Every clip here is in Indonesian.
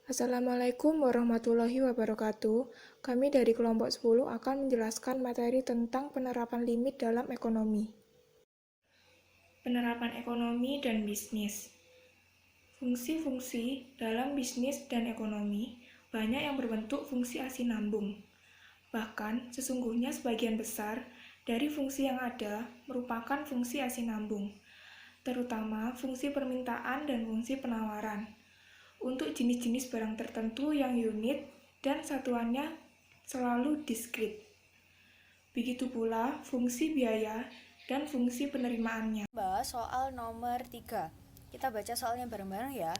Assalamualaikum warahmatullahi wabarakatuh. Kami dari kelompok 10 akan menjelaskan materi tentang penerapan limit dalam ekonomi. Penerapan ekonomi dan bisnis. Fungsi-fungsi dalam bisnis dan ekonomi banyak yang berbentuk fungsi asinambung. Bahkan, sesungguhnya sebagian besar dari fungsi yang ada merupakan fungsi asinambung, terutama fungsi permintaan dan fungsi penawaran. Untuk jenis-jenis barang tertentu yang unit dan satuannya selalu diskrit. Begitu pula fungsi biaya dan fungsi penerimaannya. Bahas soal nomor 3. Kita baca soalnya bareng-bareng ya.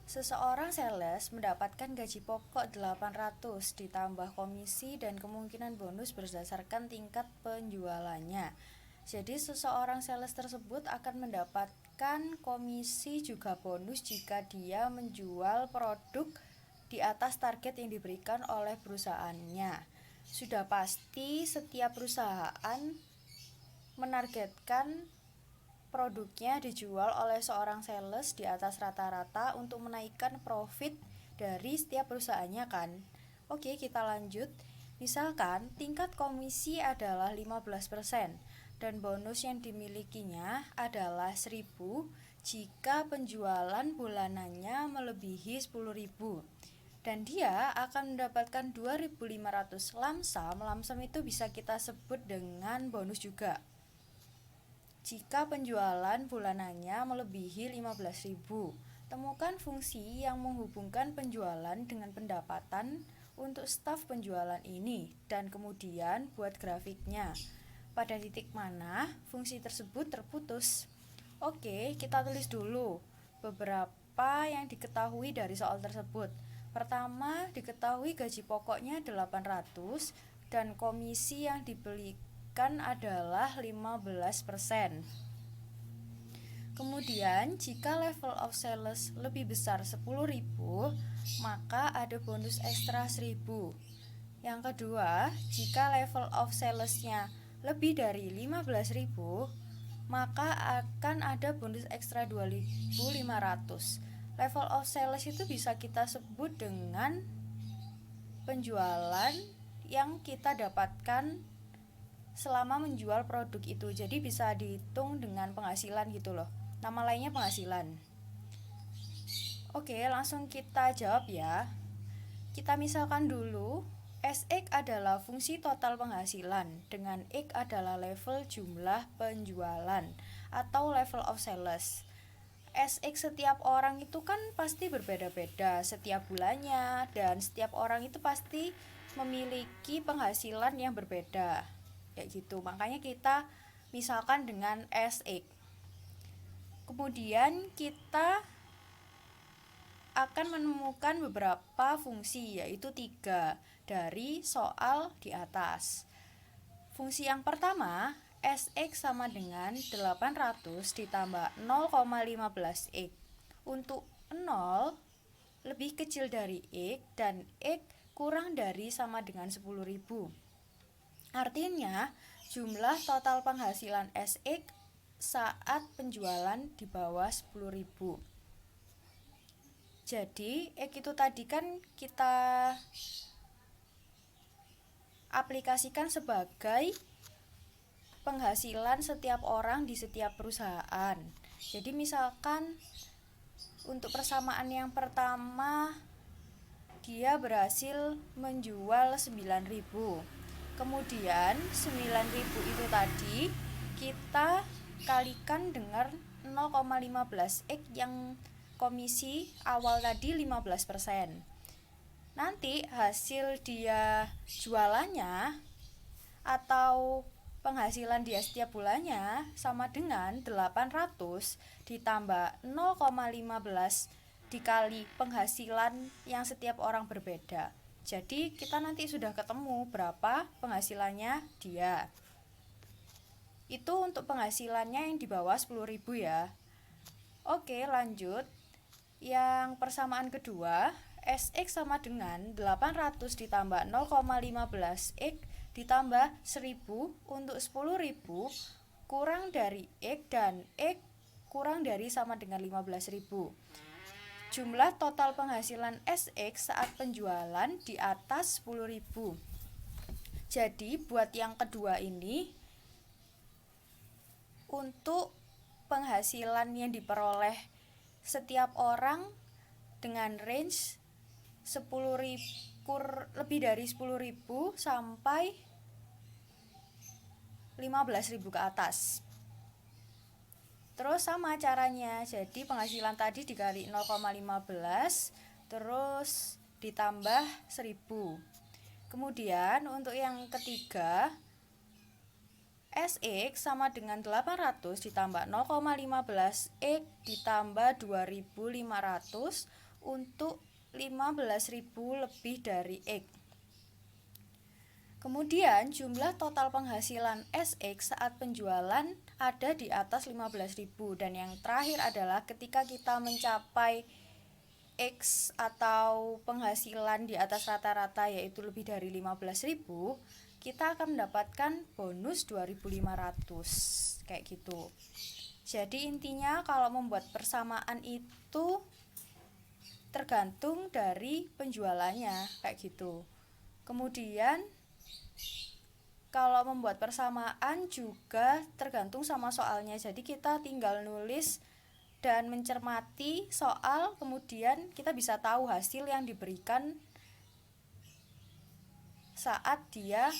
Seseorang sales mendapatkan gaji pokok 800 ditambah komisi dan kemungkinan bonus berdasarkan tingkat penjualannya. Jadi seseorang sales tersebut akan mendapatkan komisi juga bonus jika dia menjual produk di atas target yang diberikan oleh perusahaannya. Sudah pasti setiap perusahaan menargetkan produknya dijual oleh seorang sales di atas rata-rata untuk menaikkan profit dari setiap perusahaannya kan. Oke, kita lanjut. Misalkan tingkat komisi adalah 15% dan bonus yang dimilikinya adalah 1.000 jika penjualan bulanannya melebihi 10.000. Dan dia akan mendapatkan 2.500 lamsam. Lamsam itu bisa kita sebut dengan bonus juga jika penjualan bulanannya melebihi 15.000. Temukan fungsi yang menghubungkan penjualan dengan pendapatan untuk staf penjualan ini dan kemudian buat grafiknya. Pada titik mana fungsi tersebut terputus? Oke, kita tulis dulu beberapa yang diketahui dari soal tersebut. Pertama, diketahui gaji pokoknya 800 dan komisi yang diberikan adalah 15%. Kemudian, jika level of sales lebih besar 10.000, maka ada bonus ekstra 1.000. Yang kedua, jika level of salesnya lebih dari 15.000, maka akan ada bonus ekstra 2.500. Level of sales itu bisa kita sebut dengan penjualan yang kita dapatkan selama menjual produk itu. Jadi bisa dihitung dengan penghasilan gitu loh. Nama lainnya penghasilan. Oke, langsung kita jawab ya. Kita misalkan dulu SX adalah fungsi total penghasilan dengan X adalah level jumlah penjualan atau level of sales. SX setiap orang itu kan pasti berbeda-beda setiap bulannya dan setiap orang itu pasti memiliki penghasilan yang berbeda. Kayak gitu. Makanya kita misalkan dengan SX. Kemudian kita akan menemukan beberapa fungsi, yaitu 3 dari soal di atas. Fungsi yang pertama, SX sama dengan 800 ditambah 0,15X. Untuk 0 lebih kecil dari X dan X kurang dari sama dengan 10.000. Artinya, jumlah total penghasilan SX saat penjualan di bawah 10.000. Jadi, X itu tadi kan kita aplikasikan sebagai penghasilan setiap orang di setiap perusahaan. Jadi misalkan untuk persamaan yang pertama dia berhasil menjual 9.000. Kemudian 9.000 itu tadi kita kalikan dengan 0,15X yang komisi awal tadi 15%. Nanti hasil dia jualannya atau penghasilan dia setiap bulannya sama dengan 800 ditambah 0,15 dikali penghasilan yang setiap orang berbeda. Jadi kita nanti sudah ketemu berapa penghasilannya dia. Itu untuk penghasilannya yang di bawah 10.000 ya. Oke, lanjut. Yang persamaan kedua, SX sama dengan 800 ditambah 0,15X ditambah 1.000 untuk 10.000 kurang dari X dan X kurang dari sama dengan 15.000. jumlah total penghasilan SX saat penjualan di atas 10.000. Jadi buat yang kedua ini, untuk penghasilan yang diperoleh setiap orang dengan range 10.000, lebih dari 10.000 sampai 15.000 ke atas. Terus sama caranya, jadi penghasilan tadi dikali 0,15 terus ditambah 1000. Kemudian untuk yang ketiga, SX sama dengan 800 ditambah 0,15 X ditambah 2.500 untuk 15.000 lebih dari X. Kemudian jumlah total penghasilan SX saat penjualan ada di atas 15.000. Dan yang terakhir adalah ketika kita mencapai X atau penghasilan di atas rata-rata yaitu lebih dari 15.000, kita akan mendapatkan bonus 2.500 kayak gitu. Jadi intinya kalau membuat persamaan itu tergantung dari penjualannya kayak gitu. Kemudian kalau membuat persamaan juga tergantung sama soalnya. Jadi kita tinggal nulis dan mencermati soal, kemudian kita bisa tahu hasil yang diberikan saat dia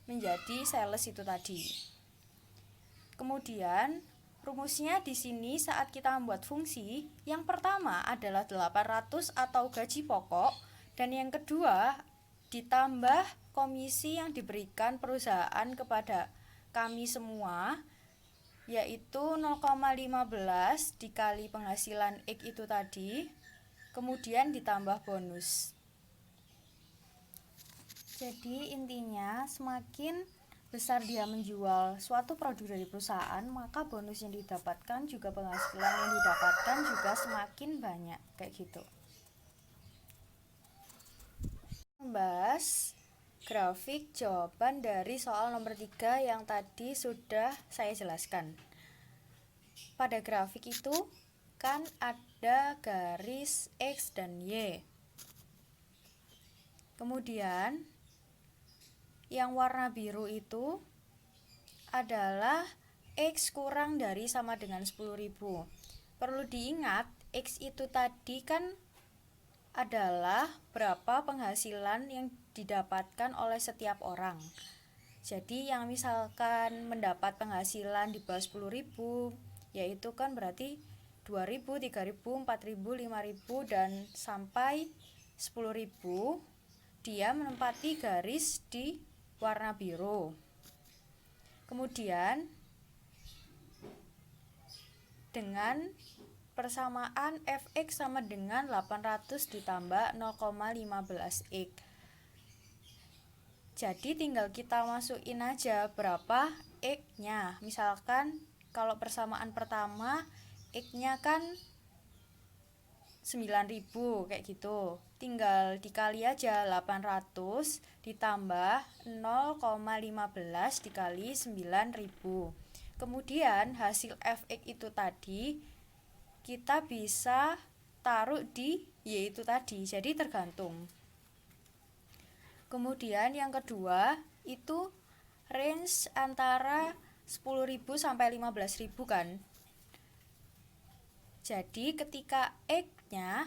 menjadi sales itu tadi. Kemudian rumusnya di sini saat kita membuat fungsi, yang pertama adalah 800 atau gaji pokok, dan yang kedua ditambah komisi yang diberikan perusahaan kepada kami semua, yaitu 0,15 dikali penghasilan X itu tadi, kemudian ditambah bonus. Jadi intinya semakin besar dia menjual suatu produk dari perusahaan, maka bonus yang didapatkan juga penghasilan yang didapatkan juga semakin banyak kayak gitu. Membahas grafik jawaban dari soal nomor 3 yang tadi sudah saya jelaskan. Pada grafik itu kan ada garis X dan Y. Kemudian yang warna biru itu adalah X kurang dari sama dengan 10.000. Perlu diingat, X itu tadi kan adalah berapa penghasilan yang didapatkan oleh setiap orang. Jadi yang misalkan mendapat penghasilan di bawah 10.000, yaitu kan berarti 2.000, 3.000, 4.000, 5.000 dan sampai 10.000, dia menempati garis di warna biru. Kemudian dengan persamaan fx sama dengan 800 ditambah 0,15x. Jadi tinggal kita masukin aja berapa x-nya. Misalkan kalau persamaan pertama x-nya kan 9.000 kayak gitu. Tinggal dikali aja 800 ditambah 0,15 dikali 9.000. Kemudian hasil fx itu tadi kita bisa taruh di Y itu tadi, jadi tergantung. Kemudian yang kedua itu range antara 10.000 sampai 15.000 kan. Jadi ketika X-nya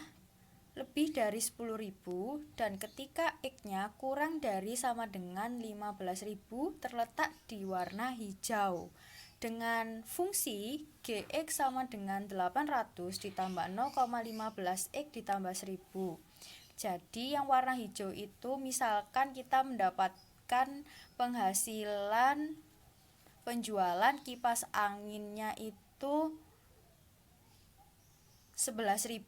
lebih dari 10.000 dan ketika X-nya kurang dari sama dengan 15.000 terletak di warna hijau. Dengan fungsi Gx sama dengan 800 ditambah 0,15 X ditambah 1000. Jadi yang warna hijau itu misalkan kita mendapatkan penghasilan penjualan kipas anginnya itu 11.000.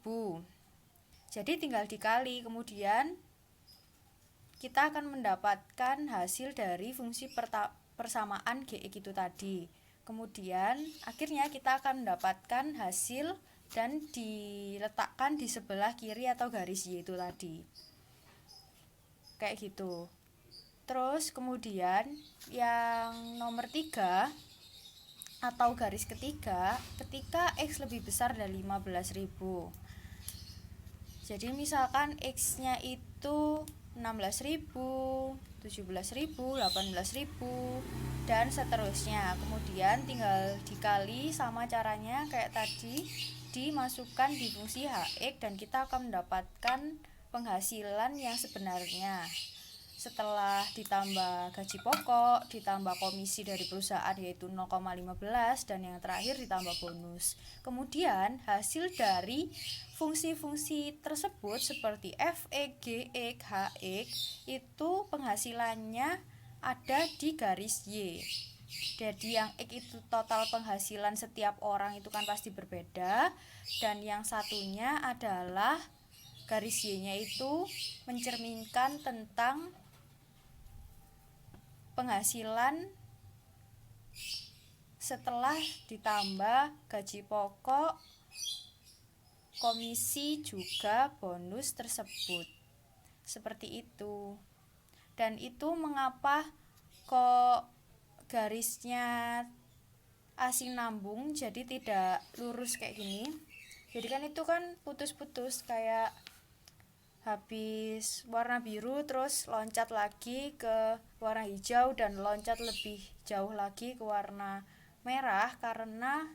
Jadi tinggal dikali, kemudian kita akan mendapatkan hasil dari fungsi persamaan Gx itu tadi. Kemudian akhirnya kita akan mendapatkan hasil dan diletakkan di sebelah kiri atau garis Y itu tadi. Kayak gitu. Terus kemudian yang nomor 3 atau garis ketiga ketika X lebih besar dari 15.000. Jadi misalkan X-nya itu 16.000, 17.000, 18.000 dan seterusnya. Kemudian tinggal dikali sama caranya kayak tadi, dimasukkan di fungsi HX dan kita akan mendapatkan penghasilan yang sebenarnya. Setelah ditambah gaji pokok, ditambah komisi dari perusahaan yaitu 0,15 dan yang terakhir ditambah bonus. Kemudian hasil dari fungsi-fungsi tersebut seperti Fx, Gx, Hx itu penghasilannya ada di garis Y. Jadi yang X itu total penghasilan setiap orang itu kan pasti berbeda, dan yang satunya adalah garis Y-nya itu mencerminkan tentang penghasilan setelah ditambah gaji pokok, komisi juga bonus tersebut. Seperti itu. Dan itu mengapa kok garisnya asinambung, jadi tidak lurus kayak gini. Jadi kan itu kan putus-putus, kayak habis warna biru terus loncat lagi ke warna hijau dan loncat lebih jauh lagi ke warna merah karena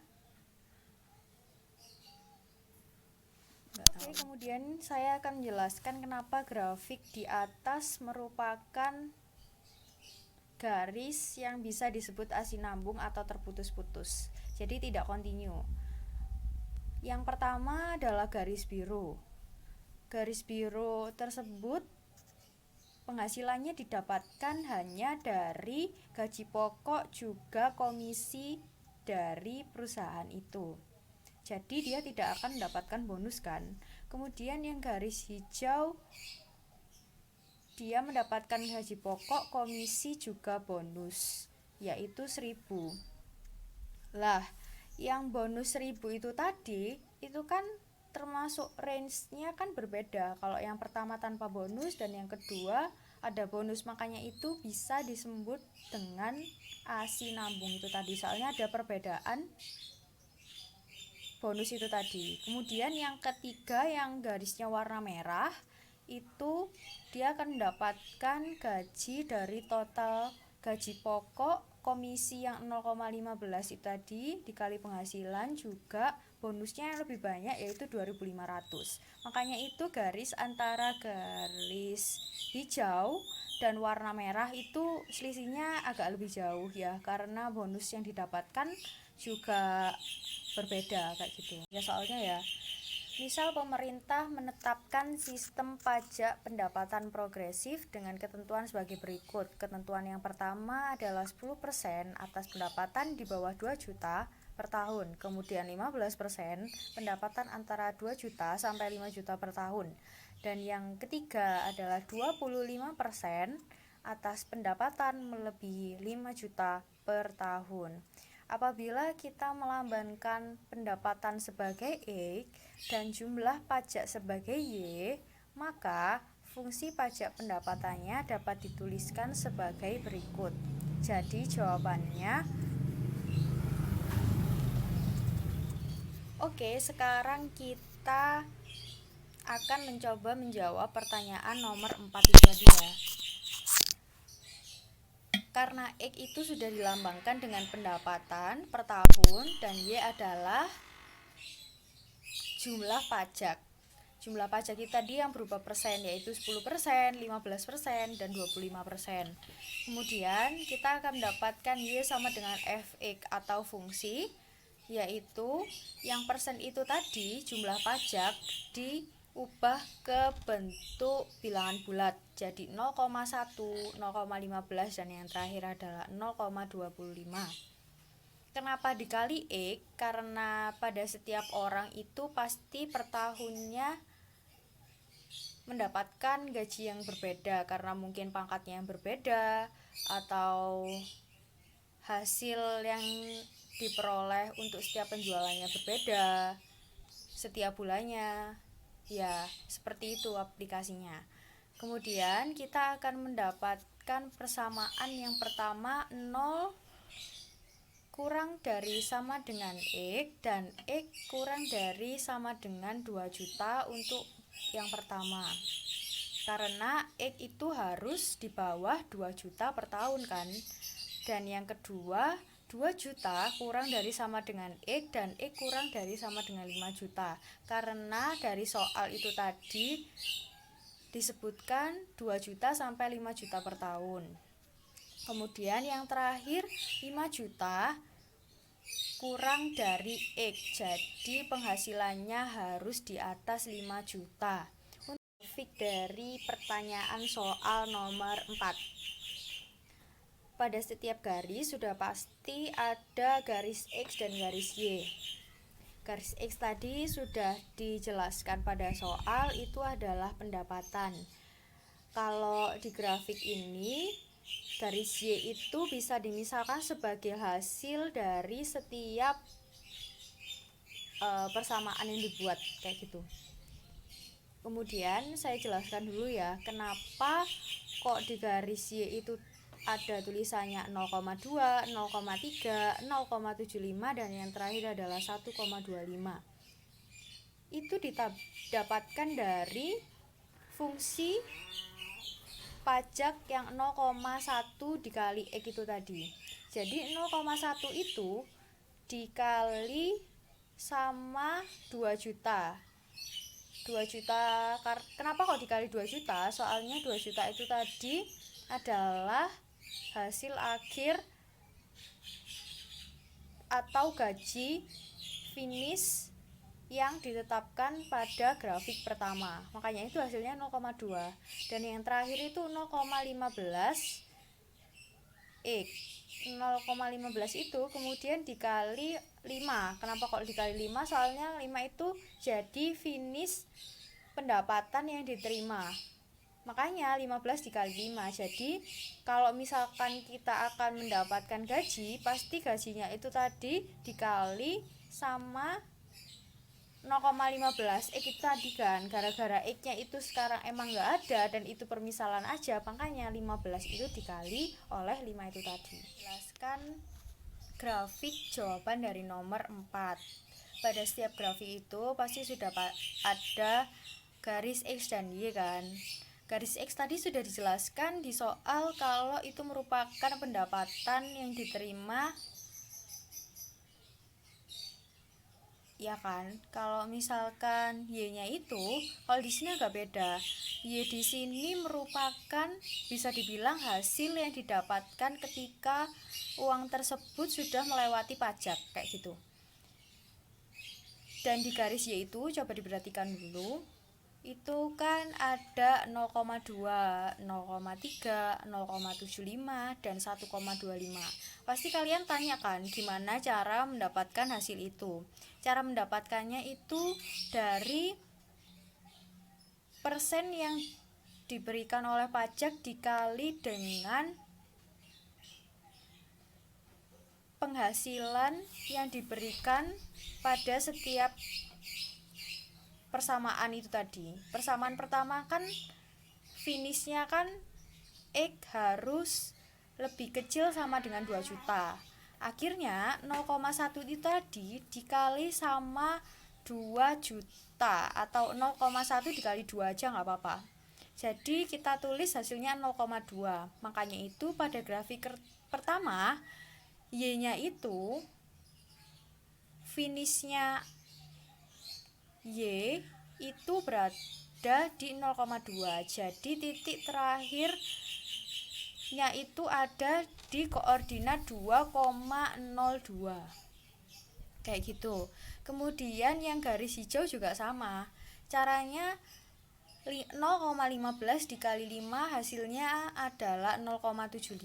Oke, kemudian saya akan menjelaskan kenapa grafik di atas merupakan garis yang bisa disebut asinambung atau terputus-putus, jadi tidak kontinu. Yang pertama adalah garis biru. Garis biru tersebut penghasilannya didapatkan hanya dari gaji pokok juga komisi dari perusahaan itu. Jadi dia tidak akan mendapatkan bonus kan. Kemudian yang garis hijau, dia mendapatkan gaji pokok, komisi juga bonus, yaitu 1.000. Lah, yang bonus 1.000 itu tadi, itu kan termasuk range-nya kan berbeda. Kalau yang pertama tanpa bonus dan yang kedua ada bonus, makanya itu bisa disebut dengan asinambung itu tadi. Soalnya ada perbedaan bonus itu tadi. Kemudian yang ketiga yang garisnya warna merah itu dia akan mendapatkan gaji dari total gaji pokok, komisi yang 0,15 itu tadi dikali penghasilan juga bonusnya yang lebih banyak yaitu 2.500. Makanya itu garis antara garis hijau dan warna merah itu selisihnya agak lebih jauh ya, karena bonus yang didapatkan juga berbeda kayak gitu ya. Soalnya ya, misal pemerintah menetapkan sistem pajak pendapatan progresif dengan ketentuan sebagai berikut. Ketentuan yang pertama adalah 10% atas pendapatan di bawah 2 juta per tahun, kemudian 15% pendapatan antara 2 juta sampai 5 juta per tahun, dan yang ketiga adalah 25% atas pendapatan melebihi 5 juta per tahun. Apabila kita melambangkan pendapatan sebagai X dan jumlah pajak sebagai Y, maka fungsi pajak pendapatannya dapat dituliskan sebagai berikut. Jadi jawabannya Oke, sekarang kita akan mencoba menjawab pertanyaan nomor 4 itu tadi ya. Karena X itu sudah dilambangkan dengan pendapatan per tahun dan Y adalah jumlah pajak. Jumlah pajak kita tadi yang berupa persen yaitu 10%, 15%, dan 25%. Kemudian kita akan mendapatkan Y sama dengan Fx atau fungsi, yaitu yang persen itu tadi jumlah pajak diubah ke bentuk bilangan bulat jadi 0,1, 0,15 dan yang terakhir adalah 0,25. Kenapa dikali X? Karena pada setiap orang itu pasti per tahunnya mendapatkan gaji yang berbeda karena mungkin pangkatnya yang berbeda atau hasil yang diperoleh untuk setiap penjualannya berbeda setiap bulannya ya, seperti itu aplikasinya. Kemudian kita akan mendapatkan persamaan yang pertama 0 kurang dari sama dengan X dan X kurang dari sama dengan 2 juta untuk yang pertama. Karena X itu harus di bawah 2 juta per tahun kan. Dan yang kedua, 2 juta kurang dari sama dengan X dan X kurang dari sama dengan 5 juta. Karena dari soal itu tadi disebutkan 2 juta sampai 5 juta per tahun. Kemudian yang terakhir 5 juta kurang dari X. Jadi penghasilannya harus di atas 5 juta. Grafik dari pertanyaan soal nomor 4. Pada setiap garis sudah pasti ada garis X dan garis Y. Garis X tadi sudah dijelaskan pada soal, itu adalah pendapatan. Kalau di grafik ini, garis Y itu bisa dimisalkan sebagai hasil dari setiap persamaan yang dibuat, kayak gitu. Kemudian saya jelaskan dulu ya, kenapa kok di garis Y itu ada tulisannya 0,2, 0,3, 0,75 dan yang terakhir adalah 1,25. Itu didapatkan dari fungsi pajak yang 0,1 dikali X itu tadi. Jadi 0,1 itu dikali sama 2 juta. 2 juta, kenapa kok dikali 2 juta? Soalnya 2 juta itu tadi adalah hasil akhir atau gaji finish yang ditetapkan pada grafik pertama. Makanya itu hasilnya 0,2. Dan yang terakhir itu 0,15 X. 0,15 itu kemudian dikali 5. Kenapa kok dikali 5? Soalnya 5 itu jadi finish pendapatan yang diterima. Makanya 15 dikali 5. Jadi kalau misalkan kita akan mendapatkan gaji, pasti gajinya itu tadi dikali sama 0,15 X itu tadi kan. Gara-gara X nya itu sekarang emang gak ada dan itu permisalan aja, makanya 15 itu dikali oleh 5 itu tadi. Jelaskan grafik jawaban dari nomor 4. Pada setiap grafik itu pasti sudah ada garis X dan Y kan. Garis X tadi sudah dijelaskan di soal kalau itu merupakan pendapatan yang diterima, ya kan. Kalau misalkan Y-nya itu, kalau di sini agak beda. Y di sini merupakan bisa dibilang hasil yang didapatkan ketika uang tersebut sudah melewati pajak, kayak gitu. Dan di garis Y itu coba diperhatikan dulu. Itu kan ada 0,2, 0,3, 0,75 dan 1,25. Pasti kalian tanya kan gimana cara mendapatkan hasil itu. Cara mendapatkannya itu dari persen yang diberikan oleh pajak dikali dengan penghasilan yang diberikan pada setiap persamaan itu tadi. Persamaan pertama kan finishnya kan X harus lebih kecil sama dengan 2 juta. Akhirnya 0,1 itu tadi dikali sama 2 juta atau 0,1 dikali 2 aja nggak apa-apa. Jadi kita tulis hasilnya 0,2. Makanya itu pada grafik pertama Y-nya itu finishnya Y itu berada di 0,2. Jadi titik terakhirnya itu ada di koordinat 2,02. Kayak gitu. Kemudian yang garis hijau juga sama. Caranya 0,15 dikali 5 hasilnya adalah 0,75.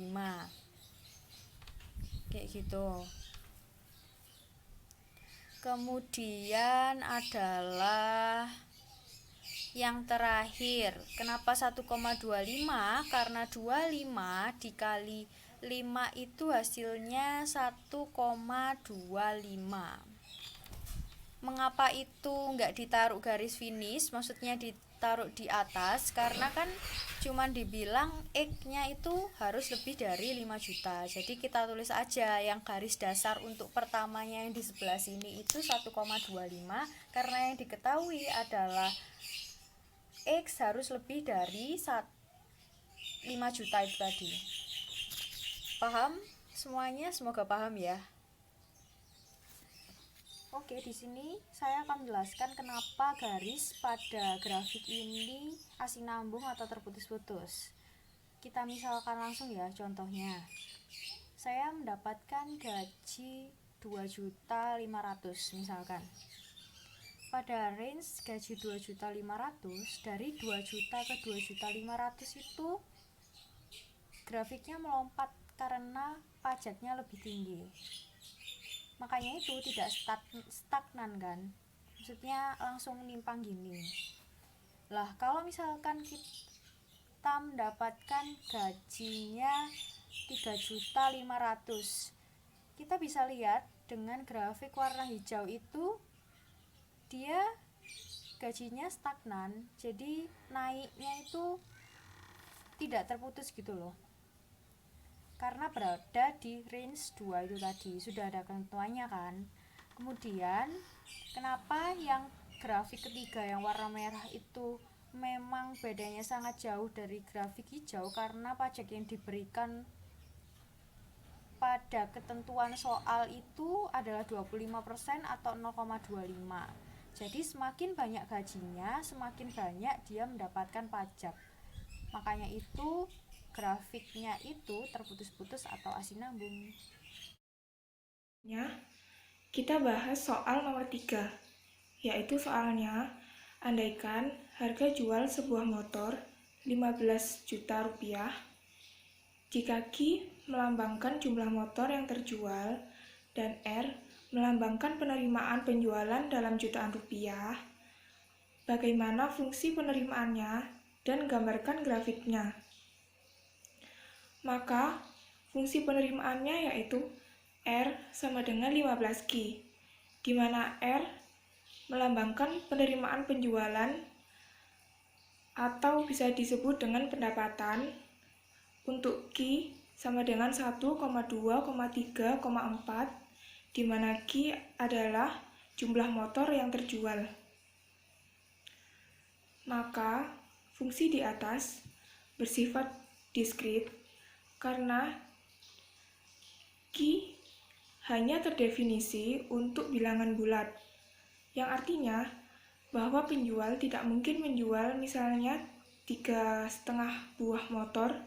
Kayak gitu. Kemudian adalah yang terakhir. Kenapa 1,25? Karena 25 dikali 5 itu hasilnya 1,25. Mengapa itu nggak ditaruh garis finish, maksudnya ditaruh di atas? Karena kan cuman dibilang X-nya itu harus lebih dari 5 juta. Jadi kita tulis aja yang garis dasar untuk pertamanya yang di sebelah sini itu 1,25, karena yang diketahui adalah X harus lebih dari 5 juta itu tadi. Paham semuanya? Semoga paham ya. Oke, di sini saya akan menjelaskan kenapa garis pada grafik ini asinambung atau terputus-putus. Kita misalkan langsung ya contohnya. Saya mendapatkan gaji 2.500.000 misalkan. Pada range gaji 2.500.000 dari 2 juta ke 2.500.000 itu grafiknya melompat karena pajaknya lebih tinggi. Makanya itu tidak stagnan kan, maksudnya langsung nimpang gini. Lah kalau misalkan kita mendapatkan gajinya 3.500.000, kita bisa lihat dengan grafik warna hijau itu dia gajinya stagnan, jadi naiknya itu tidak terputus gitu loh, karena berada di range 2 itu tadi, sudah ada ketentuannya kan. Kemudian kenapa yang grafik ketiga yang warna merah itu memang bedanya sangat jauh dari grafik hijau? Karena pajak yang diberikan pada ketentuan soal itu adalah 25% atau 0,25. Jadi semakin banyak gajinya, semakin banyak dia mendapatkan pajak. Makanya itu grafiknya itu terputus-putus atau asinambung. Kita bahas soal nomor 3, yaitu soalnya andaikan harga jual sebuah motor 15 juta rupiah, jika Q melambangkan jumlah motor yang terjual dan R melambangkan penerimaan penjualan dalam jutaan rupiah, bagaimana fungsi penerimaannya dan gambarkan grafiknya. Maka fungsi penerimaannya yaitu R sama dengan 15Q, di mana R melambangkan penerimaan penjualan atau bisa disebut dengan pendapatan, untuk Q sama dengan 1,2,3,4, di mana Q adalah jumlah motor yang terjual. Maka fungsi di atas bersifat diskrit karena Q hanya terdefinisi untuk bilangan bulat, yang artinya bahwa penjual tidak mungkin menjual misalnya 3,5 buah motor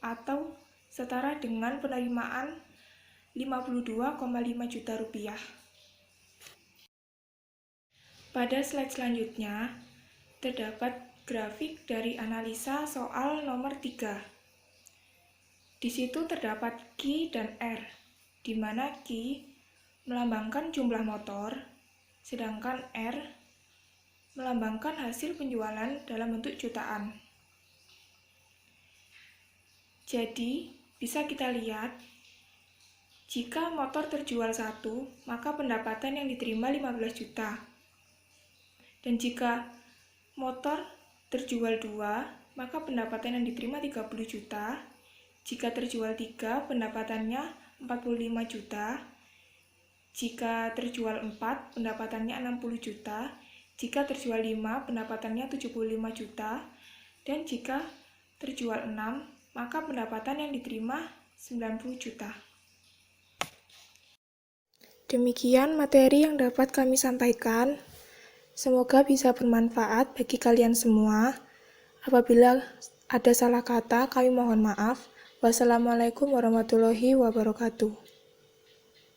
atau setara dengan penerimaan 52,5 juta rupiah. Pada slide selanjutnya terdapat grafik dari analisa soal nomor 3. Di situ terdapat Q dan R, di mana Q melambangkan jumlah motor, sedangkan R melambangkan hasil penjualan dalam bentuk jutaan. Jadi, bisa kita lihat, jika motor terjual 1, maka pendapatan yang diterima 15 juta. Dan jika motor terjual 2, maka pendapatan yang diterima 30 juta. Jika terjual 3, pendapatannya 45 juta. Jika terjual 4, pendapatannya 60 juta. Jika terjual 5, pendapatannya 75 juta. Dan jika terjual 6, maka pendapatan yang diterima 90 juta. Demikian materi yang dapat kami sampaikan. Semoga bisa bermanfaat bagi kalian semua. Apabila ada salah kata, kami mohon maaf. Wassalamualaikum warahmatullahi wabarakatuh.